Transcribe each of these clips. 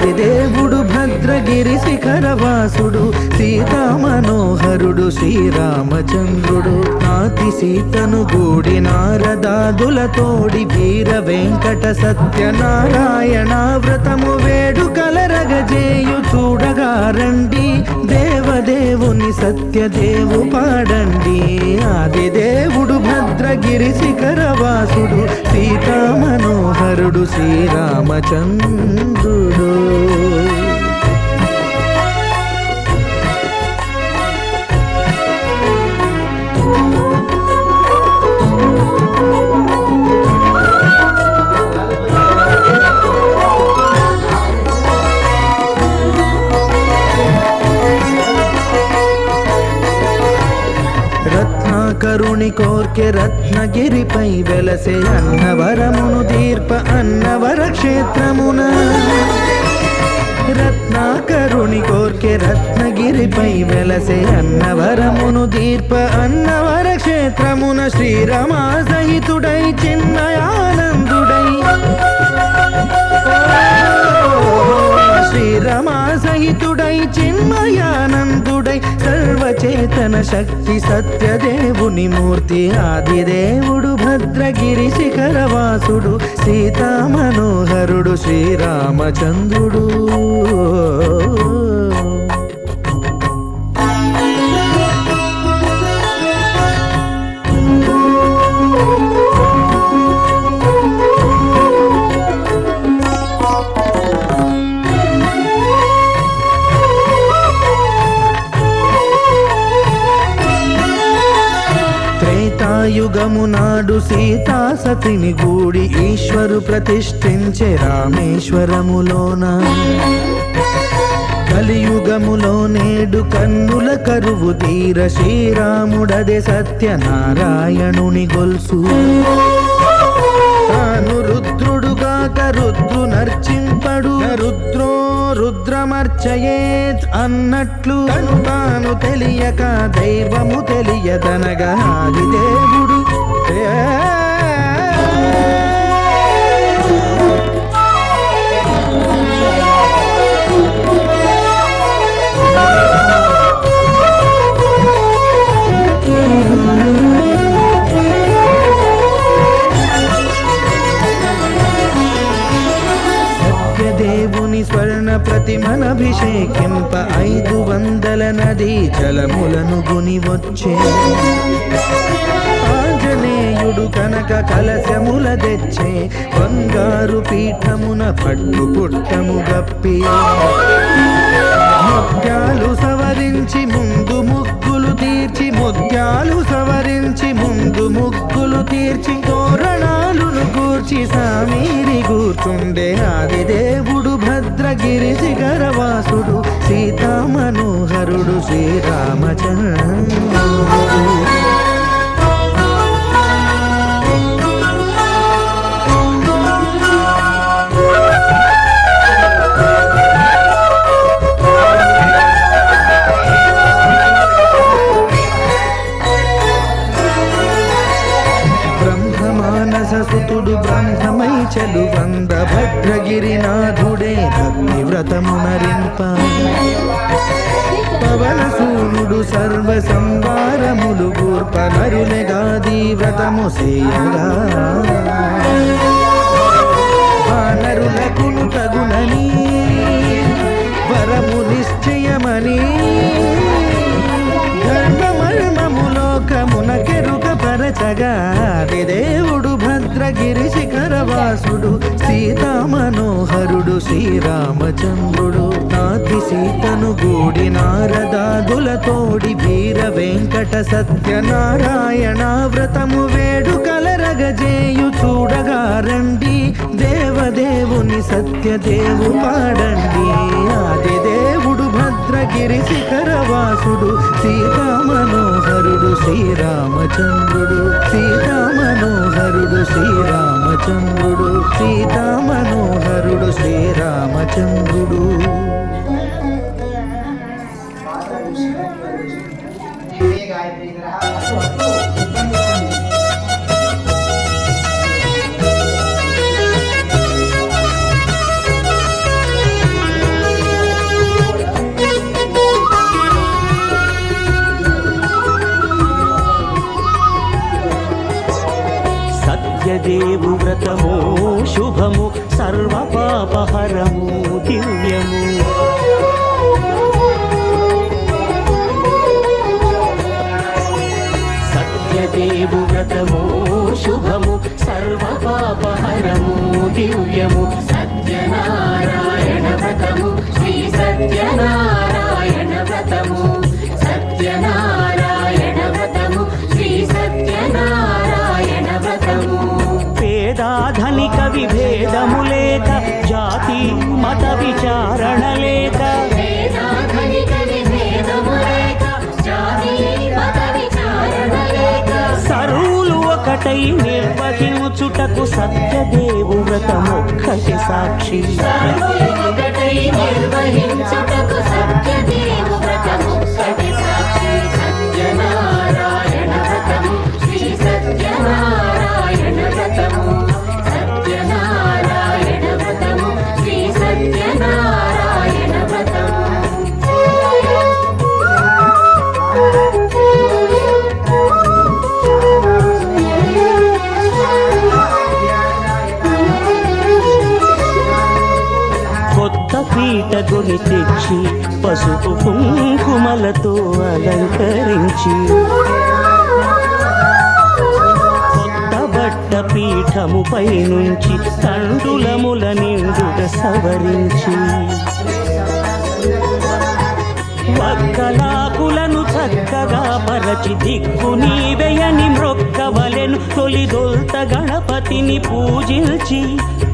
ఆదిదేవుడు భద్రగిరి శిఖరవాసుడు సీతా మనోహరుడు శ్రీరామచంద్రుడు నాతి సీతను గూడి నారదాదులతోడి వీర వెంకట సత్యనారాయణ వ్రతము వేడుకలరగజేయు చూడగా రండి దేవదేవుని సత్యదేవు పాడండి ఆదిదేవుడు భద్రగిరి శిఖరవాసుడు సీతా మనోహరుడు శ్రీరామచంద్రుడు రత్నాకరుని కోర్కె రత్నగిరిపై వెలసే అన్నవరమును దీర్ప అన్నవర క్షేత్రమున రత్నాకరుని కోర్కె రత్నగిరిపై వెలసే అన్నవరమును దీర్ప అన్నవర క్షేత్రమున శ్రీరమా సహితుడై చిన్మయానందుడై శ్రీరమా సహితుడై చిన్మయానందుడై సర్వచేతన శక్తి సత్యదేవుని మూర్తి ఆదిదేవుడు భద్రగిరి శిఖరవాసుడు సీతా మనోహరుడు శ్రీరామచంద్రుడు యుగము నాడు సీతా సతిని గూడి ఈశ్వరు ప్రతిష్ఠించే రామేశ్వరములోన కలియుగములో నేడు కన్నుల కరువు తీర శ్రీరాముడదే సత్యనారాయణుని గొల్సు తాను రుద్రుడుగాక రుద్రు నర్చింపడు రుద్రో రుద్రమర్చయేత్ అన్నట్లు తాను తెలియక దైవము తెలియదనగా ఆదిదేవుడు దేవుని స్వర్ణ ప్రతిమనభిషేకింప 500 నదీ జలములను గుని వచ్చే ఆంజనేయుడు కనక కలశముల తెచ్చే బంగారు పీఠమున పట్టు పుట్టము గప్పి ముత్యాలు సవరించి ముందు ముగ్గులు తీర్చి ముత్యాలు సవరించి ముందు ముగ్గులు తీర్చి తోరణాలును కూర్చి సామీరి కూర్చుండే ఆదిదేవుడు భద్రగిరి శిఖరవాసుడు సీతా మనోహరుడు శ్రీరామచంద్రుడు సుతుడు బ్రహ్మమై చలువంద భద్రగిరినాథుడే భక్తి వ్రతమునరింప పవన సూనుడు సర్వ సంవారములు గూర్ప నరులెగాది వ్రతము సేయగా వానరులకును తగునని వరము నిశ్చయమని ధర్మమర్మములోకమునకెరుక పరచగా దేవుడు భద్రగిరి శిఖరవాసుడు సీతా మనోహరుడు శ్రీరామచంద్రుడు నాతి సీతను గూడి నారదాదులతోడి వీర వెంకట సత్యనారాయణ వ్రతము వేడుకలరగజేయు చూడగా రండి దేవదేవుని సత్యదేవు పాడండి ఆదిదేవుడు భద్రగిరి శిఖరవాసుడు సీతా మనోహరుడు శ్రీరామచంద్రుడు సీతా మనోహరుడు శ్రీరామచంద్రుడు సీతా మనోహరుడు శ్రీరామచంద్రుడు మత విచారణ లేక సరువులు ఒకటై నిర్వహించుటకు సత్యదేవు వ్రతమొక్కటి సాక్షి. సత్యనారాయణ వ్రతము శ్రీ సత్యనారాయణ వ్రతము సత్యనారాయణ వ్రతము శ్రీ సత్యనారాయణ వ్రతము. కొత్త పీట కొని తెచ్చి పసుపు కుంకుమలతో అలంకరించి కొత్త బట్ట పీఠముపై నుంచి తండులముల నిండుగా సవరించి వక్కలాకులను చక్కగా పరచి దిక్కు నీవెయని మ్రొక్కవలెను. తొలిదొల్త గణపతిని పూజించి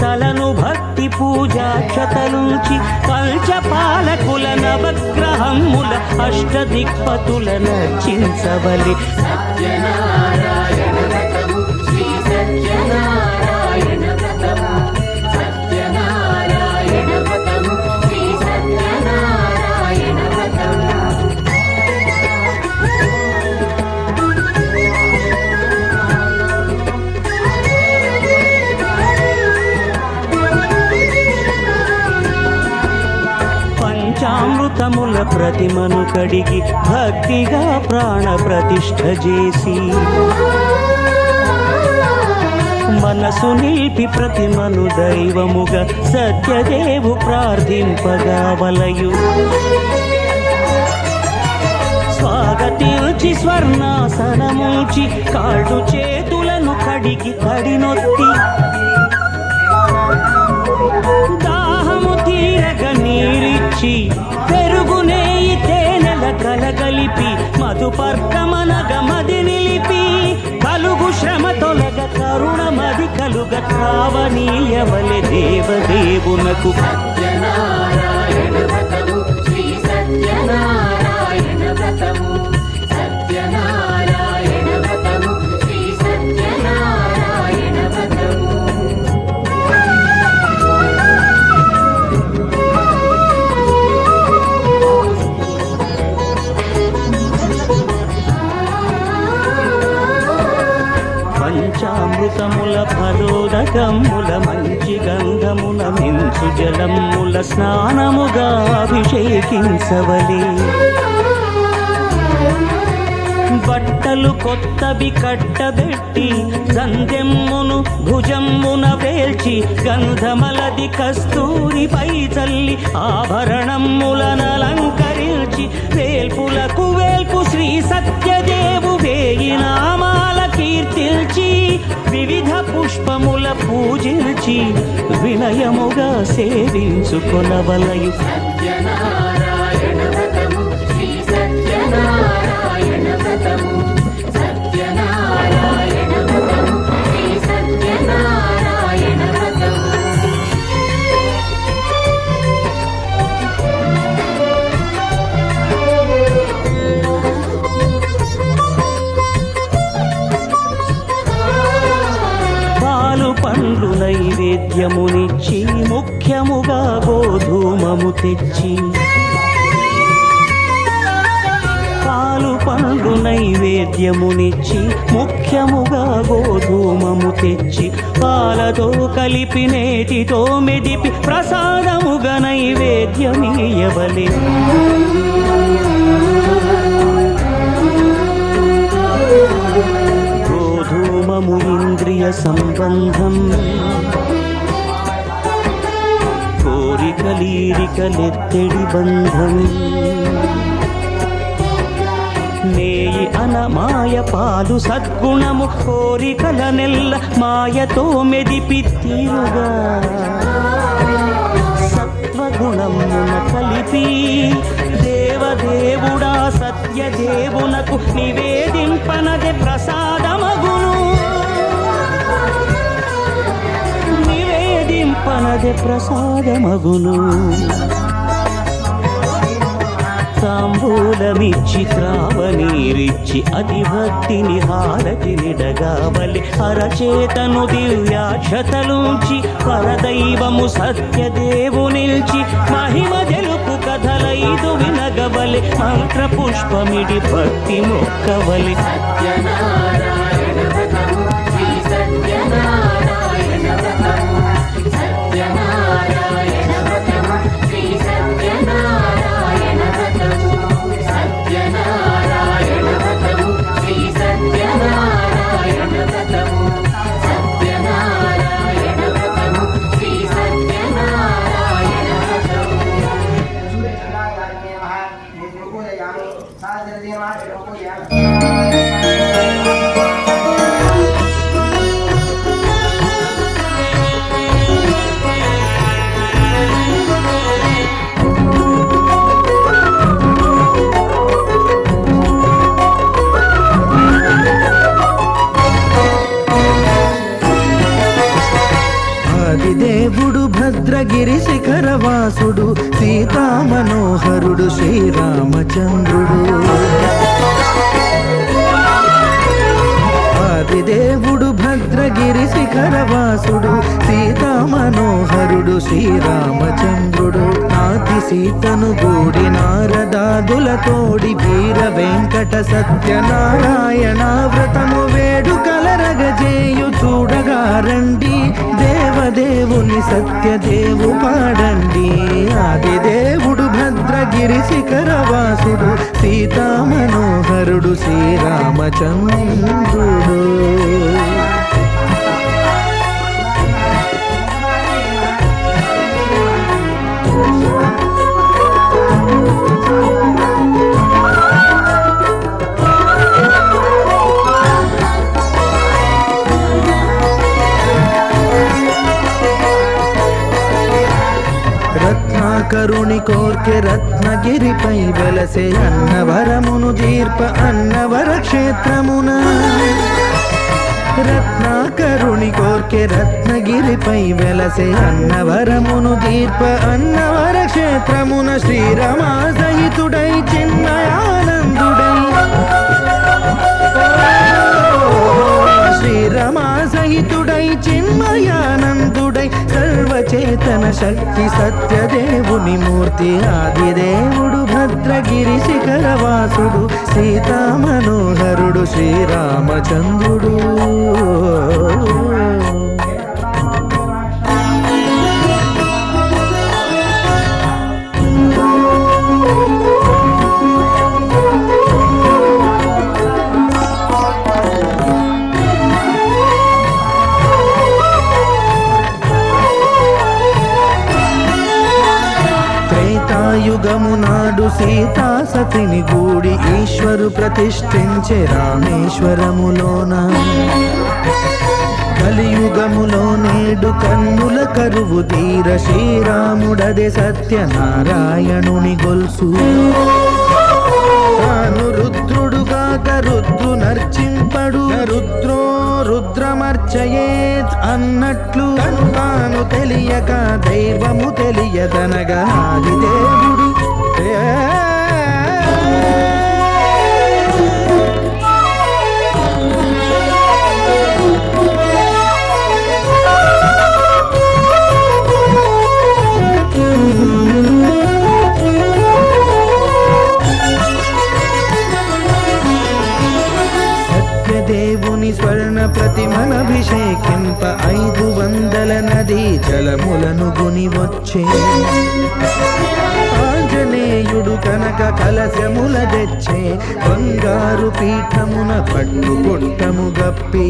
తలను భక్తి పూజాక్షతలుంచి పంచపాలకుల నవగ్రహముల అష్టదిక్పతుల నర్చించవలి. సత్యనారాయణ వ్రతము శ్రీ సత్యనారాయణ వ్రతము సత్యనారాయణ వ్రతము శ్రీ సత్యనారాయణ వ్రతము. పంచామృతముల ప్రతిమను కడిగి భక్తిగా ప్రాణ ప్రతిష్ఠ చేసి మనసు నిలిపి ప్రతిమను దైవముగా సత్యదేవు ప్రార్థింపగా వలయు. స్వాగతించి స్వర్ణాసనముంచి కాళ్ళు చేతులను కడిగి కడినొత్తి దాహము తీరగ నీరిచ్చి పెరుగు నేయి తేనెల కలగలిపి మధుపర్కమనగ మది నిలిపి కలుగు శ్రమ తొలగ కరుణ మది కలుగ కావనీయవలె దేవదేవునకు. సత్యనారాయణ వ్రతము శ్రీ సత్యనారాయణ వ్రతము సత్యనారాయణ వ్రతము శ్రీ సత్యనారాయణ వ్రతము. పంచామృతముల ఫలోదకముల మంచి గంధమున మించు జలముల స్నానముగా అభిషేకించవలే. బట్టలు కొత్తవి కట్టబెట్టి సందెమ్మును భుజమ్మున వేల్చి గంధమలది కస్తూరిపై చల్లి ఆభరణములనలంకరించి వేల్పులకు వేల్పు శ్రీ సత్యదేవు వేయి నామాల కీర్తిల్చి వివిధ పుష్పముల పూజించి వినయముగా సేవించుకొనవలయు. సత్యనారాయణ వ్రతము శ్రీ సత్యనారాయణ వ్రతము సత్యనారాయణ వ్రతము శ్రీ సత్యనారాయణ వ్రతము. పాలు పండ్లు నైవేద్యమునిచ్చి ముఖ్యముగా గోధూమము తెచ్చి పాలు పండ్లు నైవేద్యమునిచ్చి ముఖ్యముగా గోధూమము తెచ్చి పాలతో కలిపి నేతితో మెదిపి ప్రసాదముగా నైవేద్యమీయవలె. గోధూమము ఇంద్రియ సంబంధం కోరికలీరికలెత్తడి బంధం నేయి అనమాయ పాలు సద్గుణము కోరికల నెల్ల మాయతో మెదిపి తీరుగా సత్వగుణమున కలిపి దేవదేవుడా సత్యదేవునకు నివేదింపనదే ప్రసాదమగును నివేదింప దింపనదే ప్రసాదమగును. తాంబూలమిచ్చి త్రావనీరిచ్చి అతి భక్తిని హారతినిడగావలి. అరచేతను దివ్యాక్షతలుంచి పరదైవము సత్యదేవు నిల్చి మహిమ తెలుపు కథలైదు వినగవలి. మంత్ర పుష్పమిడి భక్తి మొక్కవలి. దేవుడు భద్రగిరి శిఖరవాసుడు సీతా మనోహరుడు శ్రీరామచంద్రుడు. ఆదిదేవుడు భద్రగిరి శిఖరవాసుడు సీతా మనోహరుడు శ్రీరామచంద్రుడు. నాతి సీతను గూడి నారదాదుల తోడి వీర వెంకట సత్యనారాయణ వ్రతము వేడుకల రగజేయు చూడగా రండి. దేవదేవుని సత్యదేవు పాడండి. ఆదిదేవుడు భద్రగిరి శిఖరవాసుడు సీతా మనోహరుడు శ్రీరామచంద్రుడు. రత్నాకరుని కోర్కె రత్నగిరిపై వెలసే అన్నవరమును దీర్ప అన్నవర క్షేత్రమున. రత్నాకరుని కోర్కె రత్నగిరిపై వెలసే అన్నవరమును దీర్ప అన్నవర క్షేత్రమున. శ్రీరమా సహితుడై చిన్మయానందుడై శ్రీరమా సహితుడై చిన్మయానందుడై సర్వచేతన శక్తి సత్యదేవుని మూర్తి. ఆదిదేవుడు భద్రగిరి శిఖరవాసుడు సీతా మనోహరుడు శ్రీరామచంద్రుడు. యుగము నాడు సీతా సతిని గూడి ఈశ్వరు ప్రతిష్ఠించే రామేశ్వరములోన. కలియుగములో నేడు కన్నుల కరువు తీర శ్రీరాముడదే సత్యనారాయణుని గొల్సు. తాను రుద్రుడుగాక రుద్రు నర్చింపడు రుద్రో రుద్రమర్చయేత్ అన్నట్లు తాను తెలియక దైవము తెలియదనగా ఆదిదేవుడు దేవుని స్వర్ణ ప్రతిమనభిషేకింప 500 నదీ జలములను గుని వచ్చే. ఆంజనేయుడు కనక కలశముల తెచ్చే బంగారు పీఠమున పట్టు పుట్టము గప్పి.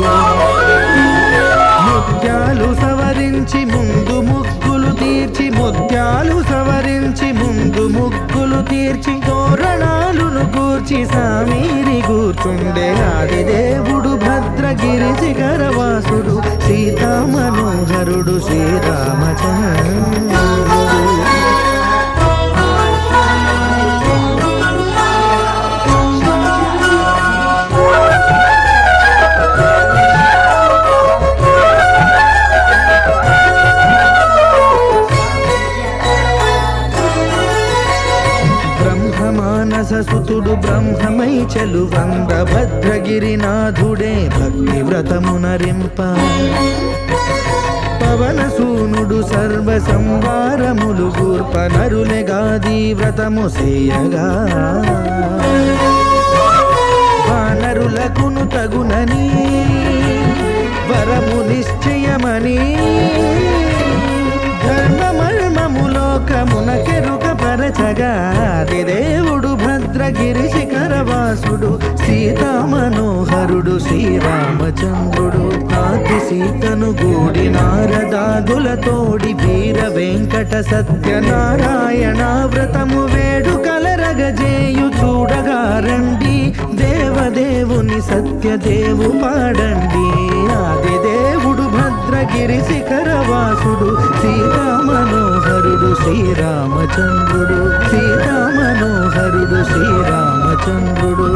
ముత్యాలు సవరించి ముందు ముగ్గులు తీర్చి ముత్యాలు సవరించి ముందు ముగ్గులు తీర్చి తోరణాలును కూర్చి సామీరి కూర్చుండే. ఆదిదేవుడు భద్రగిరి శిఖరవాసుడు సీతా మనోహరుడు శ్రీరామచంద్రుడు. మానససుతుడు బ్రహ్మమై చలువంద భద్రగిరినాథుడే భక్తి వ్రతమునరింప పవనసూనుడు సర్వ సంవారములు గూర్ప నరులెగాది వ్రతము సేయగా వానరులకును తగునని వరము నిశ్చయమని ధర్మమర్మములోకమునకెరుక పరచగా దేవుడు భద్రగిరి శిఖరవాసుడు సీతామనోహరుడు శ్రీరామచంద్రుడు నాతి సీతను గూడి నారదాదులతోడి వీర వెంకట సత్యనారాయణ వ్రతము వేడు కలరగజేయు చూడగా రండి దేవదేవుని సత్యదేవు పాడండి ఆది దేవుడు భద్రగిరి శిఖరవాసుడు సీతామనోహరుడు శ్రీరామచంద్రుడు సీతామనోహరుడు శ్రీరామచంద్రుడు